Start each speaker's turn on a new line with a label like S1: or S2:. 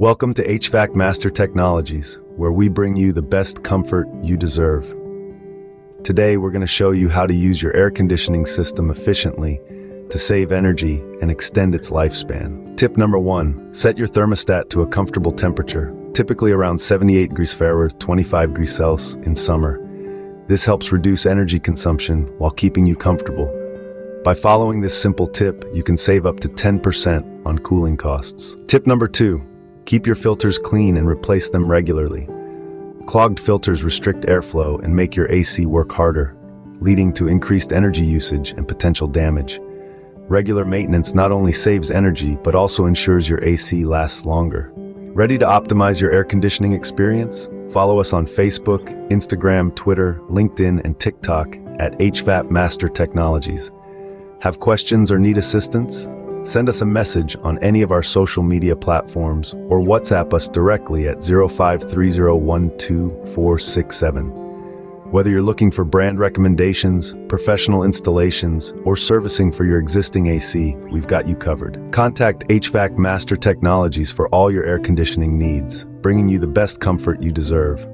S1: Welcome to HVAC Master Technologies, where we bring you the best comfort you deserve. Today, we're going to show you how to use your air conditioning system efficiently to save energy and extend its lifespan. Tip number 1, set your thermostat to a comfortable temperature, typically around 78 degrees Fahrenheit, 25 degrees Celsius in summer. This helps reduce energy consumption while keeping you comfortable. By following this simple tip, you can save up to 10% on cooling costs. Tip number 2, keep your filters clean and replace them regularly. Clogged filters restrict airflow and make your AC work harder, leading to increased energy usage and potential damage. Regular maintenance not only saves energy, but also ensures your AC lasts longer. Ready to optimize your air conditioning experience? Follow us on Facebook, Instagram, Twitter, LinkedIn, and TikTok at HVAC Master Technologies. Have questions or need assistance? Send us a message on any of our social media platforms or WhatsApp us directly at 0530122467. Whether you're looking for brand recommendations, professional installations, or servicing for your existing AC, we've got you covered. Contact HVAC Master Technologies for all your air conditioning needs, bringing you the best comfort you deserve.